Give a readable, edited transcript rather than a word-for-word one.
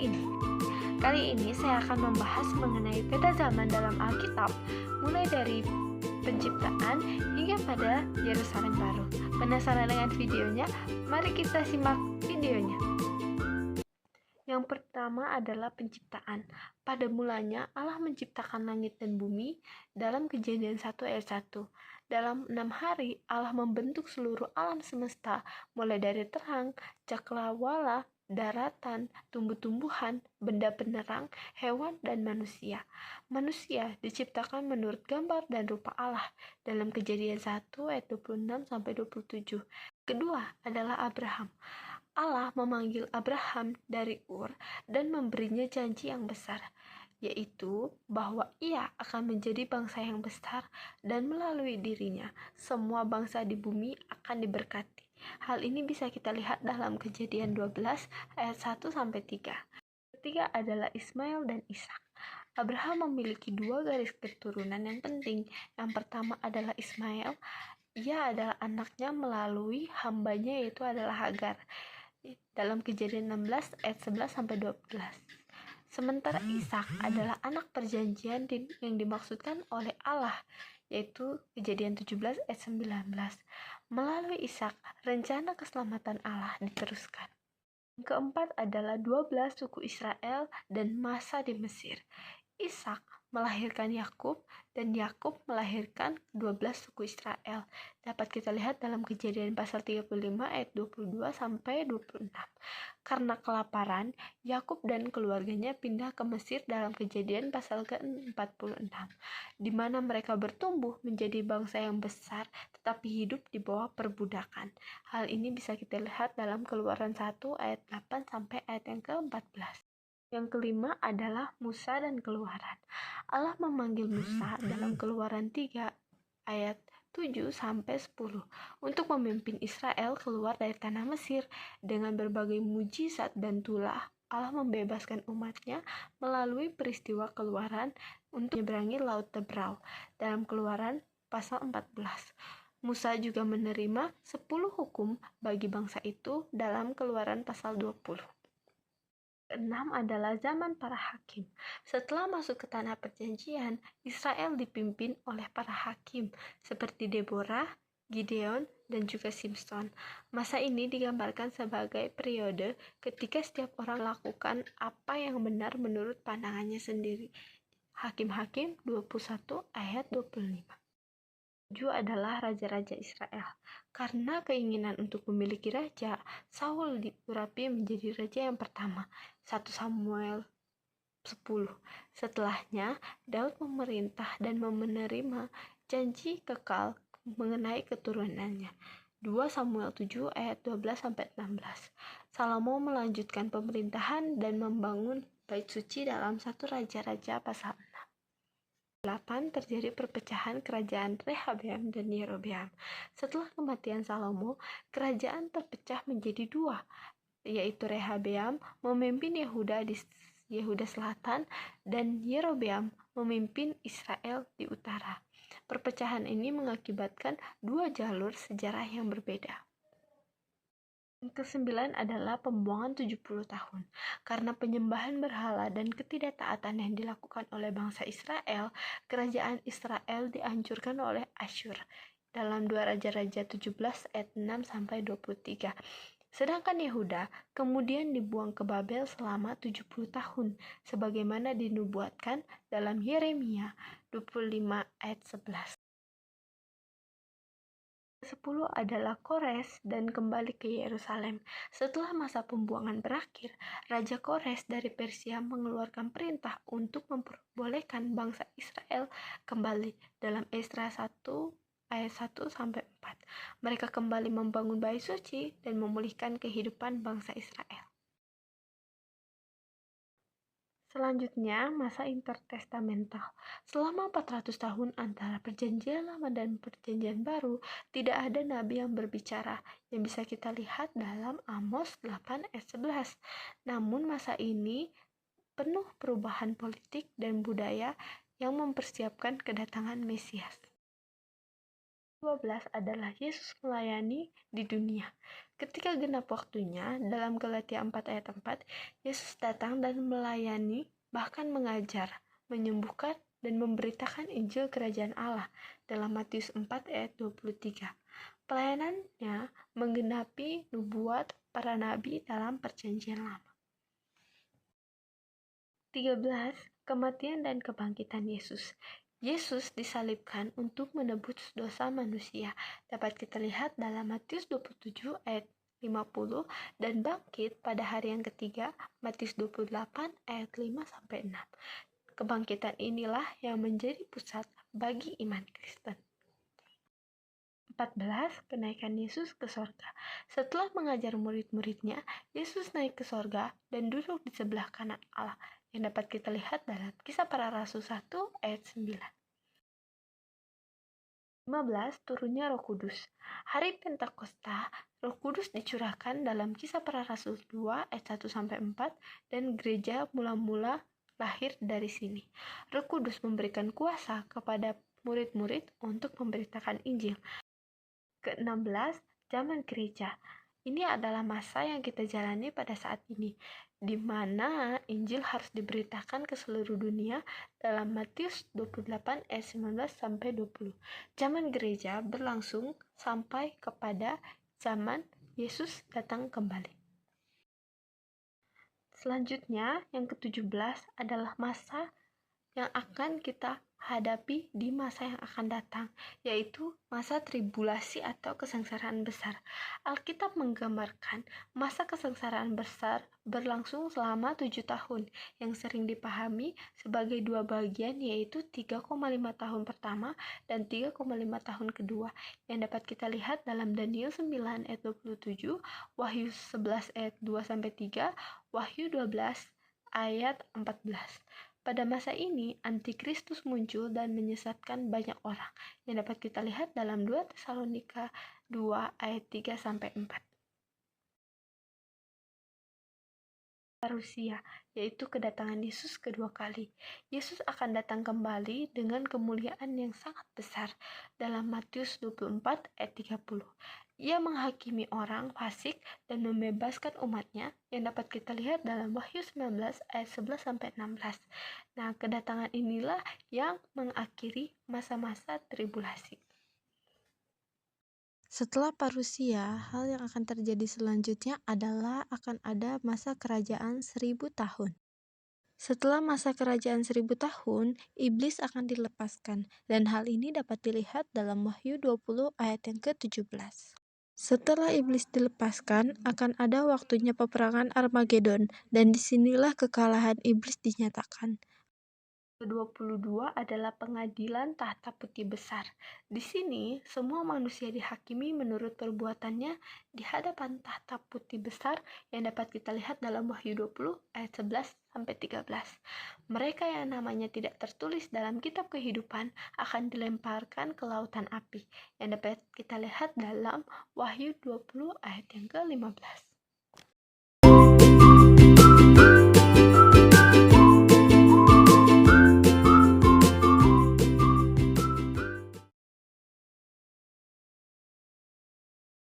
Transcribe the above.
ini. Kali ini saya akan membahas mengenai peta zaman dalam Alkitab, mulai dari penciptaan hingga pada Yerusalem baru. Penasaran dengan videonya? Mari kita simak videonya. Yang pertama adalah penciptaan. Pada mulanya Allah menciptakan langit dan bumi dalam Kejadian 1 ayat 1. Dalam 6 hari Allah membentuk seluruh alam semesta, mulai dari terang, cakrawala, daratan, tumbuh-tumbuhan, benda penerang, hewan, dan manusia. Manusia diciptakan menurut gambar dan rupa Allah dalam Kejadian 1 ayat 26-27. Kedua adalah Abraham. Allah memanggil Abraham dari Ur dan memberinya janji yang besar, yaitu bahwa ia akan menjadi bangsa yang besar dan melalui dirinya semua bangsa di bumi akan diberkati. Hal ini bisa kita lihat dalam Kejadian 12 ayat 1-3. Ketiga adalah Ismail dan Ishak. Abraham memiliki dua garis keturunan yang penting. Yang pertama adalah Ismail. Ia adalah anaknya melalui hambanya, yaitu adalah Hagar, dalam Kejadian 16 ayat 11-12. Sementara Ishak adalah anak perjanjian yang dimaksudkan oleh Allah, yaitu Kejadian 17 ayat 19. Melalui Ishak, rencana keselamatan Allah diteruskan. Yang keempat adalah 12 suku Israel dan masa di Mesir. Ishak melahirkan Yakub dan Yakub melahirkan 12 suku Israel. Dapat kita lihat dalam Kejadian pasal 35 ayat 22-26. Karena kelaparan, Yakub dan keluarganya pindah ke Mesir dalam Kejadian pasal ke-46, di mana mereka bertumbuh menjadi bangsa yang besar tetapi hidup di bawah perbudakan. Hal ini bisa kita lihat dalam Keluaran 1 ayat 8 sampai ayat yang ke-14. Yang kelima adalah Musa dan Keluaran. Allah memanggil Musa dalam Keluaran 3 ayat 7-10 untuk memimpin Israel keluar dari tanah Mesir. Dengan berbagai mujizat dan tulah, Allah membebaskan umatnya melalui peristiwa Keluaran untuk menyeberangi Laut Tebrau dalam Keluaran pasal 14. Musa juga menerima 10 hukum bagi bangsa itu dalam Keluaran pasal 20. Keenam adalah zaman para hakim. Setelah masuk ke tanah perjanjian, Israel dipimpin oleh para hakim seperti Deborah, Gideon, dan juga Simson. Masa ini digambarkan sebagai periode ketika setiap orang melakukan apa yang benar menurut pandangannya sendiri. Hakim-hakim 21 ayat 25. 7 adalah raja-raja Israel. Karena keinginan untuk memiliki raja, Saul diurapi menjadi raja yang pertama. 1 Samuel 10. Setelahnya, Daud memerintah dan menerima janji kekal mengenai keturunannya. 2 Samuel 7 ayat 12-16. Salomo melanjutkan pemerintahan dan membangun bait suci dalam 1 Raja-Raja pasal 8. Terjadi perpecahan kerajaan Rehabeam dan Yerobeam. Setelah kematian Salomo, kerajaan terpecah menjadi dua, yaitu Rehabeam memimpin Yehuda di Yehuda Selatan dan Yerobeam memimpin Israel di utara. Perpecahan ini mengakibatkan dua jalur sejarah yang berbeda. Yang kesembilan adalah pembuangan 70 tahun. Karena penyembahan berhala dan ketidaktaatan yang dilakukan oleh bangsa Israel, kerajaan Israel dihancurkan oleh Asyur dalam 2 Raja-Raja 17 ayat 6-23. Sedangkan Yehuda kemudian dibuang ke Babel selama 70 tahun, sebagaimana dinubuatkan dalam Yeremia 25 ayat 11. 10 adalah Kores dan kembali ke Yerusalem. Setelah masa pembuangan berakhir, Raja Kores dari Persia mengeluarkan perintah untuk memperbolehkan bangsa Israel kembali dalam Esra 1 ayat 1-4. Mereka kembali membangun bait suci dan memulihkan kehidupan bangsa Israel. Selanjutnya, masa intertestamental. Selama 400 tahun antara perjanjian lama dan perjanjian baru, tidak ada nabi yang berbicara, yang bisa kita lihat dalam Amos 8 ayat 11. Namun masa ini penuh perubahan politik dan budaya yang mempersiapkan kedatangan Mesias. 12 adalah Yesus melayani di dunia. Ketika genap waktunya, dalam Galatia 4 ayat 4, Yesus datang dan melayani, bahkan mengajar, menyembuhkan, dan memberitakan Injil Kerajaan Allah dalam Matius 4 ayat 23. Pelayanannya menggenapi nubuat para nabi dalam Perjanjian Lama. 13. Kematian dan kebangkitan Yesus. Yesus disalibkan untuk menebus dosa manusia. Dapat kita lihat dalam Matius 27 ayat 50 dan bangkit pada hari yang ketiga, Matius 28 ayat 5-6. Kebangkitan inilah yang menjadi pusat bagi iman Kristen. 14. Kenaikan Yesus ke sorga. Setelah mengajar murid-muridnya, Yesus naik ke sorga dan duduk di sebelah kanan Allah, yang dapat kita lihat dalam Kisah Para Rasul 1 ayat 9. 15. Turunnya Roh Kudus. Hari Pentakosta, Roh Kudus dicurahkan dalam Kisah Para Rasul 2 ayat 1-4 dan gereja mula-mula lahir dari sini. Roh Kudus memberikan kuasa kepada murid-murid untuk memberitakan Injil. Ke-16. Zaman gereja. Ini adalah masa yang kita jalani pada saat ini, di mana Injil harus diberitakan ke seluruh dunia dalam Matius 28 ayat 19-20. Zaman gereja berlangsung sampai kepada zaman Yesus datang kembali. Selanjutnya, yang ke-17 adalah masa yang akan kita hadapi di masa yang akan datang, yaitu masa tribulasi atau kesengsaraan besar. Alkitab menggambarkan masa kesengsaraan besar berlangsung selama 7 tahun, yang sering dipahami sebagai dua bagian, yaitu 3,5 tahun pertama dan 3,5 tahun kedua, yang dapat kita lihat dalam Daniel 9 ayat 27, Wahyu 11 ayat 2-3, Wahyu 12 ayat 14. Pada masa ini, Antikristus muncul dan menyesatkan banyak orang, yang dapat kita lihat dalam 2 Tesalonika 2 ayat 3-4. Parusia, yaitu kedatangan Yesus kedua kali. Yesus akan datang kembali dengan kemuliaan yang sangat besar dalam Matius 24 ayat 30. Ia menghakimi orang fasik dan membebaskan umatnya, yang dapat kita lihat dalam Wahyu 19 ayat 11-16. Nah, kedatangan inilah yang mengakhiri masa-masa tribulasi. Setelah parusia, hal yang akan terjadi selanjutnya adalah akan ada masa kerajaan 1000 tahun. Setelah masa kerajaan 1000 tahun, iblis akan dilepaskan, dan hal ini dapat dilihat dalam Wahyu 20 ayat yang ke-17. Setelah iblis dilepaskan, akan ada waktunya peperangan Armageddon, dan disinilah kekalahan iblis dinyatakan. Ke-22 adalah pengadilan tahta putih besar. Di sini, semua manusia dihakimi menurut perbuatannya di hadapan tahta putih besar, yang dapat kita lihat dalam Wahyu 20 ayat 11-13. Mereka yang namanya tidak tertulis dalam kitab kehidupan akan dilemparkan ke lautan api, yang dapat kita lihat dalam Wahyu 20 ayat yang ke-15.